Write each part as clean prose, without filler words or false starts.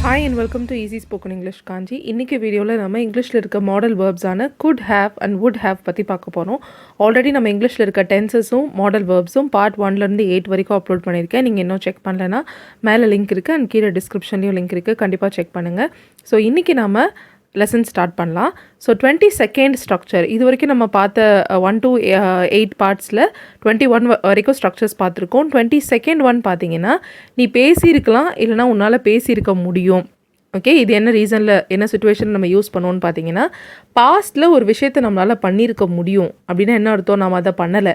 Hi and welcome to Easy Spoken English Kanchi. இன்னைக்கு வீடியோவில் நம்ம இங்கிலீஷில் இருக்க model வேர்ப்ஸான could have and would have பற்றி பார்க்க போகிறோம். ஆல்ரெடி நம்ம இங்கிலீஷில் இருக்க டென்சஸும் மாடல் வேர்ப்ஸும் பார்ட் 1லேருந்து 8 வரைக்கும் அப்லோட் பண்ணியிருக்கேன். நீங்கள் இன்னும் செக் பண்ணலைன்னா மேலே லிங்க் இருக்குது அண்ட் கீழே டிஸ்கிரிப்ஷன்லேயும் லிங்க் இருக்குது, கண்டிப்பாக செக் பண்ணுங்கள். ஸோ இன்றைக்கி நம்ம லெசன் ஸ்டார்ட் பண்ணலாம். ஸோ 22nd ஸ்ட்ரக்சர், இது வரைக்கும் நம்ம பார்த்த 1 to 8 பார்ட்ஸில் 21 வரைக்கும் ஸ்ட்ரக்சர்ஸ் பார்த்துருக்கோம். 22nd ஒன் பார்த்தீங்கன்னா, நீ பேசியிருக்கலாம் இல்லைனா உன்னால் பேசியிருக்க முடியும். ஓகே, இது என்ன ரீசனில் என்ன சுச்சுவேஷன் நம்ம யூஸ் பண்ணுவோன்னு பார்த்தீங்கன்னா, பாஸ்ட்டில் ஒரு விஷயத்தை நம்மளால் பண்ணியிருக்க முடியும் அப்படின்னா என்ன அர்த்தம், நம்ம அதை பண்ணலை,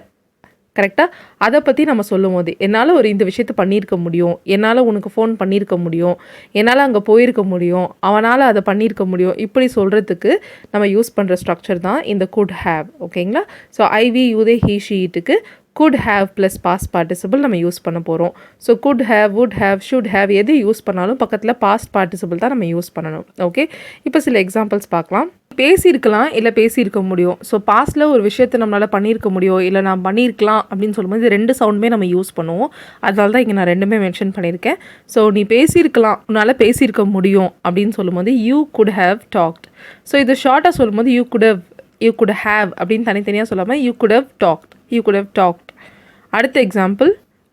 கரெக்டாக? அதை பற்றி நம்ம சொல்லும் போது என்னால் இந்த விஷயத்தை பண்ணியிருக்க முடியும், என்னால் உனக்கு ஃபோன் பண்ணியிருக்க முடியும், என்னால் அங்கே போயிருக்க முடியும், அவனால் அதை பண்ணியிருக்க முடியும், இப்படி சொல்கிறதுக்கு நம்ம யூஸ் பண்ணுற ஸ்ட்ரக்சர் தான் இந்த could have. ஓகேங்களா? So I we you they he she இட்டுக்கு could have plus past participle நம்ம யூஸ் பண்ண போகிறோம். So could have, would have, should have எது யூஸ் பண்ணாலும் பக்கத்தில் பாஸ்ட் பார்ட்டிசிபிள் தான் நம்ம யூஸ் பண்ணணும். ஓகே, இப்போ சில எக்ஸாம்பிள்ஸ் பார்க்கலாம். பேசியிருக்கலாம் இல்லை பேசியிருக்க முடியும். ஸோ பாஸ்ட்டில் ஒரு விஷயத்தை நம்மளால் பண்ணியிருக்க முடியும் இல்லை நான் பண்ணியிருக்கலாம் அப்படின்னு சொல்லும்போது இது ரெண்டு சவுண்டுமே நம்ம யூஸ் பண்ணுவோம். அதனால தான் இங்கே நான் ரெண்டுமே மென்ஷன் பண்ணியிருக்கேன். ஸோ நீ பேசியிருக்கலாம், உன்னால் பேசியிருக்க முடியும் அப்படின்னு சொல்லும்போது you could have talked. So இது ஷார்ட்டாக சொல்லும்போது you could have அப்படின்னு தனித்தனியாக சொல்லாமல் you could have talked. அடுத்த எக்ஸாம்பிள்,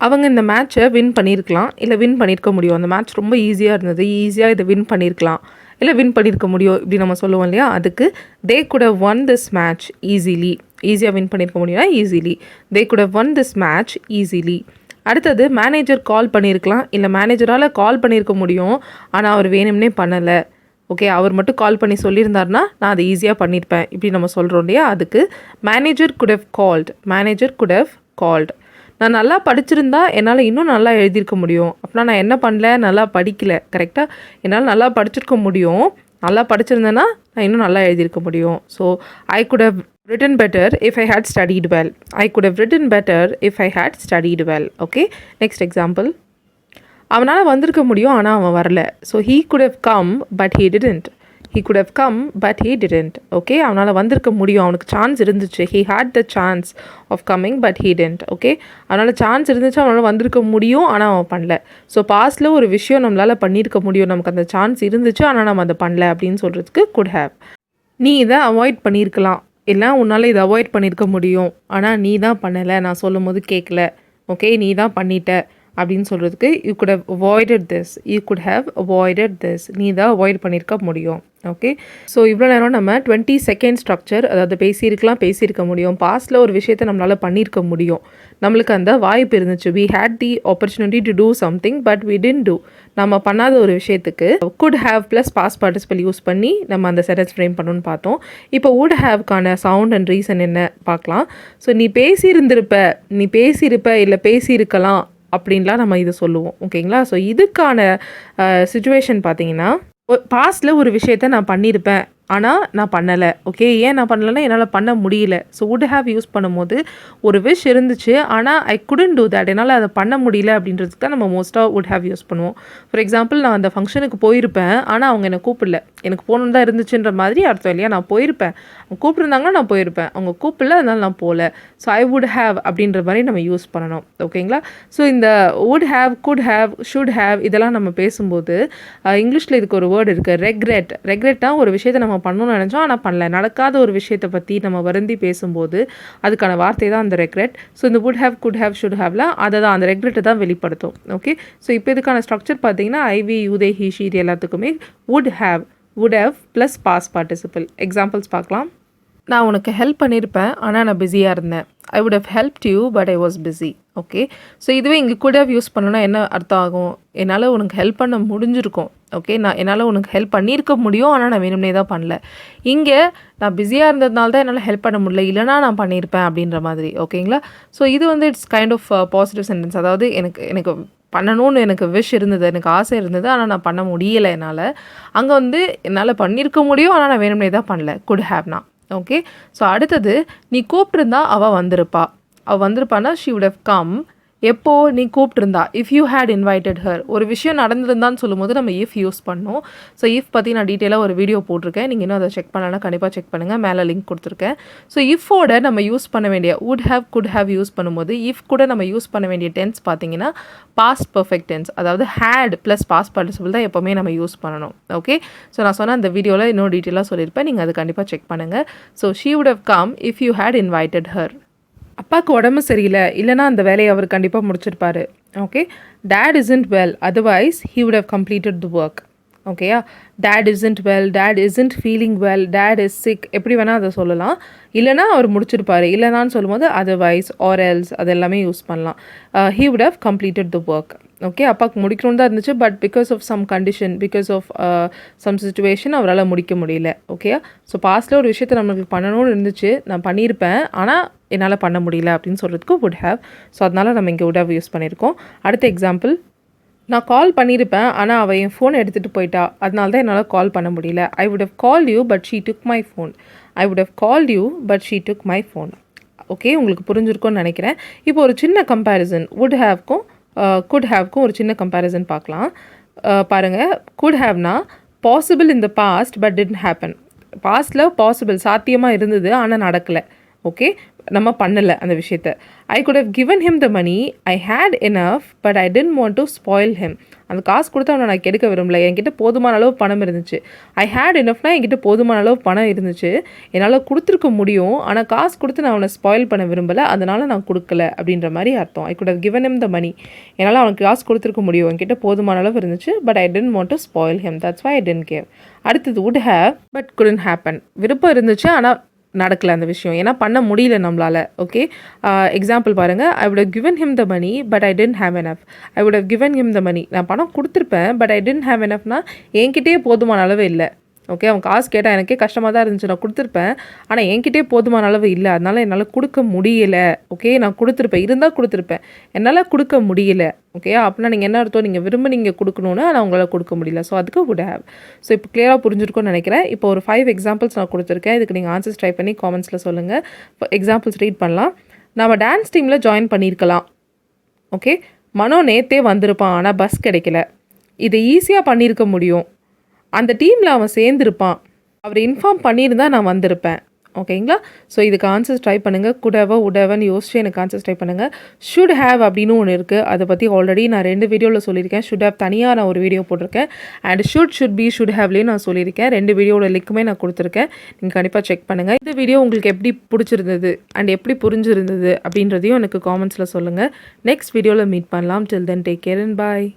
அவங்க இந்த மேட்சை வின் பண்ணியிருக்கலாம் இல்லை வின் பண்ணியிருக்க முடியும். அந்த மேட்ச் ரொம்ப ஈஸியாக இருந்தது, ஈஸியாக இதை வின் பண்ணியிருக்கலாம் இல்லை வின் பண்ணியிருக்க முடியும் இப்படி நம்ம சொல்லுவோம் இல்லையா. அதுக்கு they could have won this match easily. ஈஸியாக வின் பண்ணியிருக்க முடியும்னா easily. they could have won this match easily. அடுத்தது, மேனேஜர் கால் பண்ணியிருக்கலாம் இல்லை மேனேஜரால் கால் பண்ணியிருக்க முடியும் ஆனால் அவர் வேணும்னே பண்ணலை. ஓகே, அவர் மட்டும் கால் பண்ணி சொல்லியிருந்தாருன்னா நான் அதை ஈஸியாக பண்ணியிருப்பேன் இப்படி நம்ம சொல்கிறோம் இல்லையா. அதுக்கு மேனேஜர் could have called. நான் நல்லா படிச்சிருந்தா என்னால் இன்னும் நல்லா எழுதியிருக்க முடியும். அப்படின்னா நான் என்ன பண்ணல, நல்லா படிக்கலை, கரெக்டாக? என்னால் நல்லா படிச்சிருக்க முடியும், நல்லா படிச்சிருந்தேன்னா நான் இன்னும் நல்லா எழுதியிருக்க முடியும். So I could have written better if I had studied well. Okay, next example, அவனால் வந்திருக்க முடியும் ஆனால் அவன் வரல. So he could have come but he didn't. Okay, அவனால் வந்திருக்க முடியும், அவனுக்கு சான்ஸ் இருந்துச்சு. he had the chance of coming but he didn't. Okay, அவனால் சான்ஸ் இருந்துச்சு, அவனால் வந்திருக்க முடியும் ஆனால் அவன் பண்ணல. ஸோ பாஸ்ட்டில் ஒரு விஷயம் நம்மளால் பண்ணியிருக்க முடியும், நமக்கு அந்த சான்ஸ் இருந்துச்சு ஆனால் நம்ம அதை பண்ணல அப்படின்னு சொல்கிறதுக்கு could have. நீ இதை அவாய்ட் பண்ணியிருக்கலாம் இல்லை உன்னால் இதை அவாய்ட் பண்ணியிருக்க முடியும் ஆனால் நீ தான் பண்ணலை, நான் சொல்லும் போது கேட்கல. ஓகே, நீ தான் பண்ணிட்ட அப்படின்னு சொல்கிறதுக்கு you could have avoided this. நீ தான் அவாய்ட் பண்ணியிருக்க முடியும். ஓகே, ஸோ இவ்வளோ நேரம் நம்ம 22nd ஸ்ட்ரக்சர், அதாவது பேசியிருக்க முடியும், பாஸ்ட்டில் ஒரு விஷயத்தை நம்மளால் பண்ணியிருக்க முடியும், நம்மளுக்கு அந்த வாய்ப்பு இருந்துச்சு, we had the opportunity to do something but we didn't do, நம்ம பண்ணாத ஒரு விஷயத்துக்கு could have plus past participle use பண்ணி நம்ம அந்த சென்டென்ஸ் ஃப்ரேம் பண்ணணும்னு பார்த்தோம். இப்போ would haveக்கான சவுண்ட் அண்ட் ரீசன் என்ன பார்க்கலாம். ஸோ நீ பேசியிருப்ப இல்லை பேசியிருக்கலாம் அப்படின்லாம் நம்ம இதை சொல்லுவோம். ஓகேங்களா? ஸோ இதுக்கான சிச்சுவேஷன் பார்த்தீங்கன்னா, பாஸ்ட்டில் ஒரு விஷயத்தை நான் பண்ணியிருப்பேன் ஆனால் நான் பண்ணலை. ஓகே, ஏன் நான் பண்ணலைன்னா என்னால் பண்ண முடியல. ஸோ would have யூஸ் பண்ணும்போது ஒரு விஷ் இருந்துச்சு ஆனால் I couldn't do that, என்னால் அதை பண்ண முடியல அப்படின்றதுக்கு தான் நம்ம மோஸ்ட்டாக would have யூஸ் பண்ணுவோம். ஃபார் எக்ஸாம்பிள், நான் அந்த ஃபங்க்ஷனுக்கு போயிருப்பேன் ஆனால் அவங்க என்னை கூப்பிடல, எனக்கு போகணுன்னு தான் இருந்துச்சுன்ற மாதிரி அர்த்தம் இல்லையா. நான் போயிருப்பேன், அவங்க கூப்பிட்டுருந்தாங்கன்னா நான் போயிருப்பேன், அவங்க கூப்பிடல அதனால நான் போகல. ஸோ I would have அப்படின்ற மாதிரி நம்ம யூஸ் பண்ணணும். ஓகேங்களா? ஸோ இந்த would have, could have, should have இதெல்லாம் நம்ம பேசும்போது இங்கிலீஷில் இதுக்கு ஒரு வேர்டு இருக்குது, ரெக்ரெட்னா ஒரு விஷயத்தை நம்ம பண்ணணும்னு நினச்சோம் ஆனால் பண்ணல, நடக்காத ஒரு விஷயத்தை பற்றி நம்ம வருந்தி பேசும்போது அதுக்கான வார்த்தை தான் அந்த ரெக்ரெட். ஸோ இந்த would have, could have, should haveலாம் அதை தான், அந்த ரெக்ரெட்டை தான் வெளிப்படுத்தும். ஓகே, ஸோ இப்போ இதுக்கான ஸ்ட்ரக்சர் பார்த்தீங்கன்னா ஐவி யூதே ஹீ ஷீ இது எல்லாத்துக்குமே would have plus past participle. Examples பார்க்கலாம். நான் உனக்கு ஹெல்ப் பண்ணியிருப்பேன் ஆனால் நான் பிஸியாக இருந்தேன். I would have helped you but I was busy. Okay, so இதுவே இங்கே could have யூஸ் பண்ணணும்னா என்ன அர்த்தம் ஆகும், என்னால் உனக்கு ஹெல்ப் பண்ண முடிஞ்சிருக்கும். ஓகே, என்னால் உனக்கு ஹெல்ப் பண்ணியிருக்க முடியும் ஆனால் நான் வேணும்னே தான் பண்ணல. இங்கே நான் பிஸியாக இருந்ததுனால தான் என்னால் ஹெல்ப் பண்ண முடியல, இல்லைனா நான் பண்ணியிருப்பேன் அப்படின்ற மாதிரி. ஓகேங்களா? ஸோ இது it's kind of positive sentence. அதாவது எனக்கு பண்ணணும்னு எனக்கு விஷ் இருந்தது, எனக்கு ஆசை இருந்தது ஆனால் நான் பண்ண முடியலை என்னால். அங்கே என்னால் பண்ணியிருக்க முடியும் ஆனால் நான் வேணும்னே தான் பண்ணல, could haveனா. ஓகே, ஸோ அடுத்தது, நீ கூப்பிட்டுருந்தா அவள் வந்திருப்பானா she would have come எப்போ நீ கூப்பிட்டுருந்தா, if you had invited her. ஒரு விஷயம் நடந்திருந்தான்னு சொல்லும்போது நம்ம இஃப் யூஸ் பண்ணோம். ஸோ இஃப் பற்றி நான் டீட்டெயிலாக ஒரு வீடியோ போட்டிருக்கேன். நீங்கள் இன்னும் அதை செக் பண்ணலன்னா கண்டிப்பாக செக் பண்ணுங்கள், மேலே லிங்க் கொடுத்துருக்கேன். ஸோ இஃபோட நம்ம யூஸ் பண்ண வேண்டிய would have could have use பண்ணும்போது இஃப் கூட நம்ம யூஸ் பண்ண வேண்டிய டென்ஸ் பார்த்தீங்கன்னா பாஸ்ட் பர்ஃபெக்ட் டென்ஸ், அதாவது ஹேட் ப்ளஸ் பாஸ்ட் பார்ட்டிசிபிள் தான் எப்போவுமே நம்ம யூஸ் பண்ணணும். ஓகே, ஸோ நான் சொன்ன அந்த வீடியோவில் இன்னும் டீட்டெயிலாக சொல்லியிருப்பேன், நீங்கள் அது கண்டிப்பாக செக் பண்ணுங்கள். So she would have come if you had invited her. அப்பாவுக்கு உடம்பு சரியில்லை, இல்லைனா அந்த வேலையை அவர் கண்டிப்பாக முடிச்சிருப்பாரு. Okay, dad isn't well, otherwise he would have completed the work. ஓகேயா, date isn't well, date isn't feeling well, date is sick, எப்படி வேணால் அதை சொல்லலாம். இல்லைனா அவர் முடிச்சிருப்பாரு, இல்லைனான்னு சொல்லும்போது otherwise or else அது எல்லாமே யூஸ் பண்ணலாம். he would have completed the work. Okay, அப்பாவுக்கு முடிக்கணும்னு தான் இருந்துச்சு, but because of some condition, because of some situation அவரால் முடிக்க முடியல. ஓகேயா, ஸோ பாஸ்ட்டில் ஒரு விஷயத்தை நம்மளுக்கு பண்ணணும்னு இருந்துச்சு, நான் பண்ணியிருப்பேன், ஆனால் என்னால் பண்ண முடியல அப்படின்னு சொல்கிறதுக்கு would have. ஸோ அதனால் நம்ம இங்கே would have யூஸ் பண்ணியிருக்கோம். அடுத்த எக்ஸாம்பிள், நான் கால் பண்ணியிருப்பேன், ஆனால் அவள் என் ஃபோனை எடுத்துகிட்டு போயிட்டா, அதனால தான் என்னால் கால் பண்ண முடியல. I would have called you but she took my phone. I would have called you but she took my phone. Okay, உங்களுக்கு புரிஞ்சிருக்கும்னு நினைக்கிறேன். இப்போ ஒரு சின்ன கம்பேரிசன் would haveக்கும் could haveக்கும் ஒரு சின்ன கம்பேரிசன் பார்க்கலாம். பாருங்கள், could haveனா possible in the past but didn't happen. பாஸ்ட்டில் பாசிபிள் சாத்தியமாக இருந்தது, ஆனால் நடக்கலை. ஓகே, நம்ம பண்ணலை அந்த விஷயத்த. ஐ could have given him the money, I had enough but I didn't want to spoil him. அந்த காசு கொடுத்து அவனை நான் கெடுக்க விரும்பல, என்கிட்ட போதுமான அளவு பணம் இருந்துச்சு. ஐ ஹேட் இனஃப்னா என்கிட்ட போதுமான அளவு பணம் இருந்துச்சு, என்னால் கொடுத்துருக்க முடியும், ஆனால் காசு கொடுத்து நான் அவனை ஸ்பாயில் பண்ண விரும்பலை, அதனால் நான் கொடுக்கல அப்படின்ற மாதிரி அர்த்தம். ஐ could have given him the money, என்னால் அவனுக்கு காசு கொடுத்துருக்க முடியும், என்கிட்ட போதுமான அளவு இருந்துச்சு, but I didn't want to spoil him, that's why I didn't give. அடுத்தது would have but couldn't happen. விருப்பம் இருந்துச்சு, ஆனால் நடக்கலை அந்த விஷயம், ஏன்னா பண்ண முடியல நம்மளால். ஓகே, எக்ஸாம்பிள் பாருங்கள், ஐ would have given him the money but I didn't have enough. I would have given him the money, நான் பணம் கொடுத்துருப்பேன், பட் ஐ didn't have enoughனா என்கிட்டயே போதுமான அளவு இல்லை. ஓகே, அவன் காசு கேட்டால் எனக்கே கஷ்டமாக தான் இருந்துச்சு, நான் கொடுத்துருப்பேன், ஆனால் என்கிட்டே போதுமான அளவு இல்லை, அதனால் என்னால் கொடுக்க முடியலை. ஓகே, நான் கொடுத்துருப்பேன், இருந்தால் கொடுத்துருப்பேன், என்னால் கொடுக்க முடியலை. ஓகே, அப்படின்னா நீங்கள் என்ன அர்த்தம், நீங்கள் விரும்ப நீங்கள் கொடுக்கணுன்னு, ஆனால் உங்களால் கொடுக்க முடியல. ஸோ அதுக்கு would have. ஸோ இப்போ கிளியராக புரிஞ்சிருக்கும்னு நினைக்கிறேன். இப்போ ஒரு 5 எக்ஸாம்பிள்ஸ் நான் கொடுத்துருக்கேன், இதுக்கு நீங்கள் ஆன்சர்ஸ் ட்ரை பண்ணி காமெண்ட்ஸில் சொல்லுங்கள். இப்போ எக்ஸாம்பிள்ஸ் ரீட் பண்ணலாம். நம்ம டான்ஸ் டீமில் ஜாயின் பண்ணியிருக்கலாம். ஓகே, மனோ நேத்தே வந்திருப்பான், ஆனால் பஸ் கிடைக்கல. இதை ஈஸியாக பண்ணியிருக்க முடியும், அந்த டீமில் அவன் சேர்ந்துருப்பான், அவர் இன்ஃபார்ம் பண்ணியிருந்தா நான் வந்திருப்பேன். ஓகேங்களா, ஸோ இதுக்கு ஆன்சர்ஸ் ட்ரை பண்ணுங்கள். குட் ஹேவ் would haveன்னு யோசிச்சு எனக்கு ஆன்சர்ஸ் ட்ரை பண்ணுங்கள். ஷுட் ஹேவ் அப்படின்னு ஒன்று இருக்குது, அதை பற்றி ஆல்ரெடி நான் 2 வீடியோவில் சொல்லியிருக்கேன். ஷுட் ஹேவ் தனியாக நான் ஒரு வீடியோ போட்டிருக்கேன், அண்ட் ஷுட் பி ஷுட் ஹேவ்லேயும் நான் சொல்லியிருக்கேன். 2 வீடியோட லிங்க்குமே நான் கொடுத்துருக்கேன், நீங்கள் கண்டிப்பாக செக் பண்ணுங்கள். இந்த வீடியோ உங்களுக்கு எப்படி பிடிச்சிருந்தது அண்ட் எப்படி புரிஞ்சிருந்தது அப்படின்றதையும் எனக்கு காமெண்ட்ஸில் சொல்லுங்கள். நெக்ஸ்ட் வீடியோவில் மீட் பண்ணலாம். Till then take care and bye.